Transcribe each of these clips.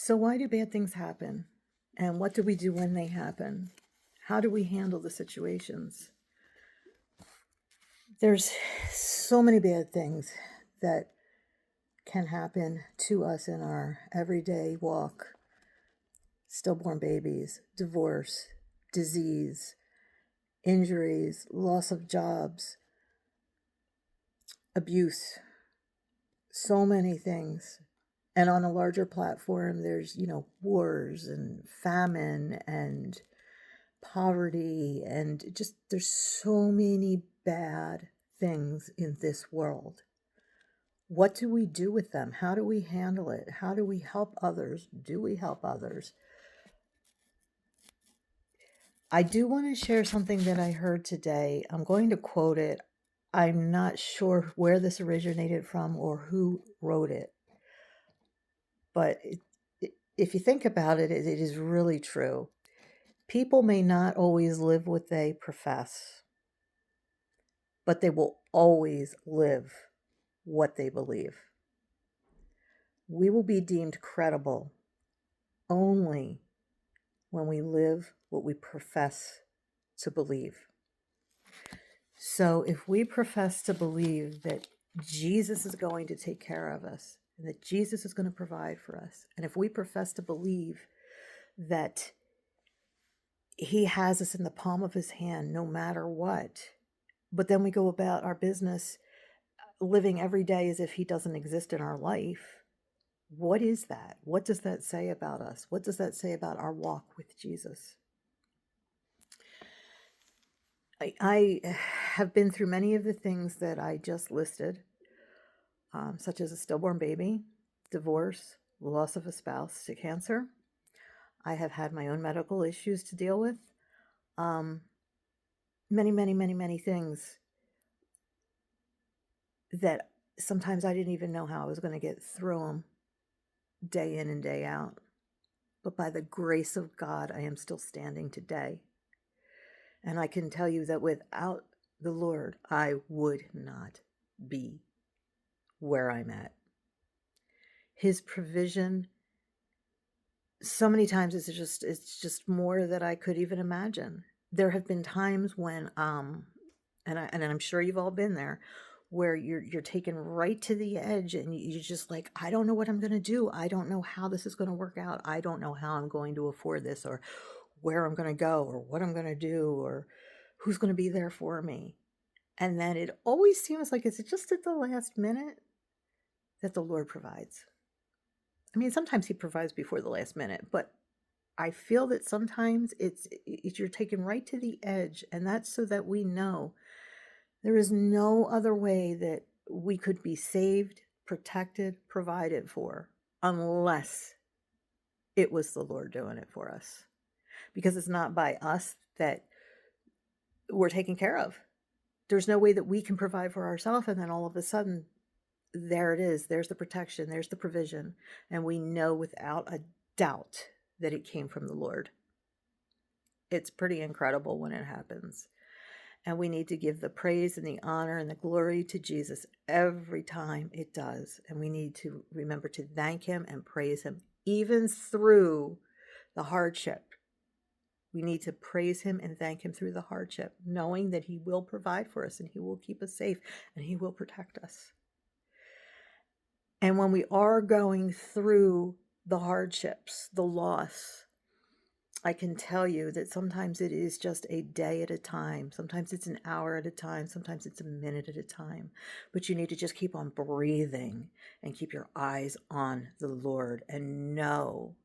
So, why do bad things happen? And what do we do when they happen? How do we handle the situations? There's so many bad things that can happen to us in our everyday walk: stillborn babies, divorce, disease, injuries, loss of jobs, abuse, so many things. And on a larger platform, there's, wars and famine and poverty, and just there's so many bad things in this world. What do we do with them? How do we handle it? How do we help others? Do we help others? I do want to share something that I heard today. I'm going to quote it. I'm not sure where this originated from or who wrote it, but if you think about it, it is really true. People may not always live what they profess, but they will always live what they believe. We will be deemed credible only when we live what we profess to believe. So if we profess to believe that Jesus is going to take care of us and that Jesus is going to provide for us, and if we profess to believe that he has us in the palm of his hand no matter what, but then we go about our business living every day as if he doesn't exist in our life, what is that? What does that say about us? What does that say about our walk with Jesus? I have been through many of the things that I just listed, such as a stillborn baby, divorce, loss of a spouse to cancer. I have had my own medical issues to deal with. Many, many, many, many things that sometimes I didn't even know how I was going to get through them day in and day out. But by the grace of God, I am still standing today. And I can tell you that without the Lord, I would not be where I'm at. His provision, so many times it's just more than I could even imagine. There have been times when and I'm sure you've all been there, where you're taken right to the edge and you're just like, I don't know what I'm going to do. I don't know how this is going to work out. I don't know how I'm going to afford this, or where I'm going to go, or what I'm going to do, or who's going to be there for me. And then it always seems like it's just at the last minute that the Lord provides. I mean, sometimes he provides before the last minute, but I feel that sometimes it's you're taken right to the edge, and that's so that we know there is no other way that we could be saved, protected, provided for, unless it was the Lord doing it for us. Because it's not by us that we're taken care of. There's no way that we can provide for ourselves, and then all of a sudden, there it is. There's the protection, there's the provision, and we know without a doubt that it came from the Lord. It's pretty incredible when it happens. And we need to give the praise and the honor and the glory to Jesus every time it does. And we need to remember to thank him and praise him even through the hardship. We need to praise him and thank him through the hardship, knowing that he will provide for us and he will keep us safe and he will protect us. And when we are going through the hardships, the loss, I can tell you that sometimes it is just a day at a time. Sometimes it's an hour at a time. Sometimes it's a minute at a time. But you need to just keep on breathing and keep your eyes on the Lord and know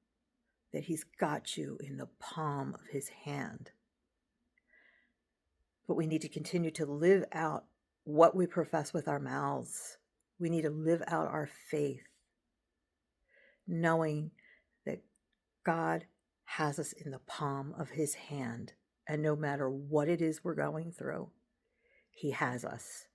that he's got you in the palm of his hand. But we need to continue to live out what we profess with our mouths. We need to live out our faith, knowing that God has us in the palm of his hand. And no matter what it is we're going through, he has us.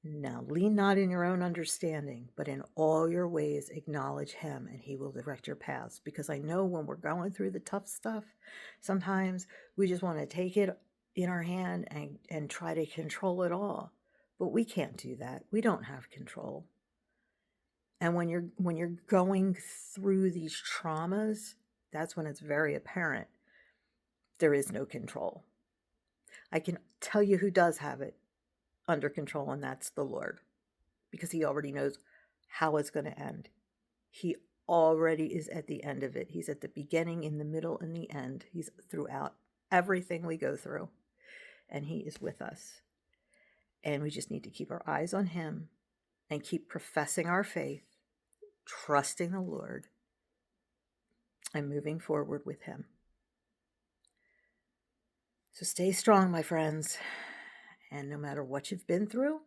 Now, lean not in your own understanding, but in all your ways acknowledge him, and he will direct your paths. Because I know when we're going through the tough stuff, sometimes we just want to take it in our hand and try to control it all. But we can't do that. We don't have control. And when you're going through these traumas, that's when it's very apparent there is no control. I can tell you who does have it under control, and that's the Lord, because he already knows how it's going to end. He already is at the end of it. He's at the beginning, in the middle, and the end. He's throughout everything we go through, and he is with us. And we just need to keep our eyes on him and keep professing our faith, trusting the Lord, and moving forward with him. So stay strong, my friends. And no matter what you've been through,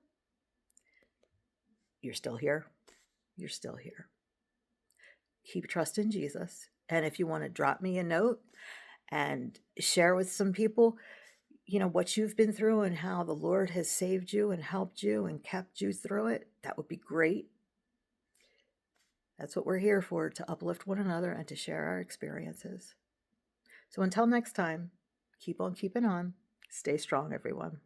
you're still here. You're still here. Keep trusting Jesus. And if you want to drop me a note and share with some people, what you've been through and how the Lord has saved you and helped you and kept you through it, that would be great. That's what we're here for, to uplift one another and to share our experiences. So until next time, keep on keeping on. Stay strong, everyone.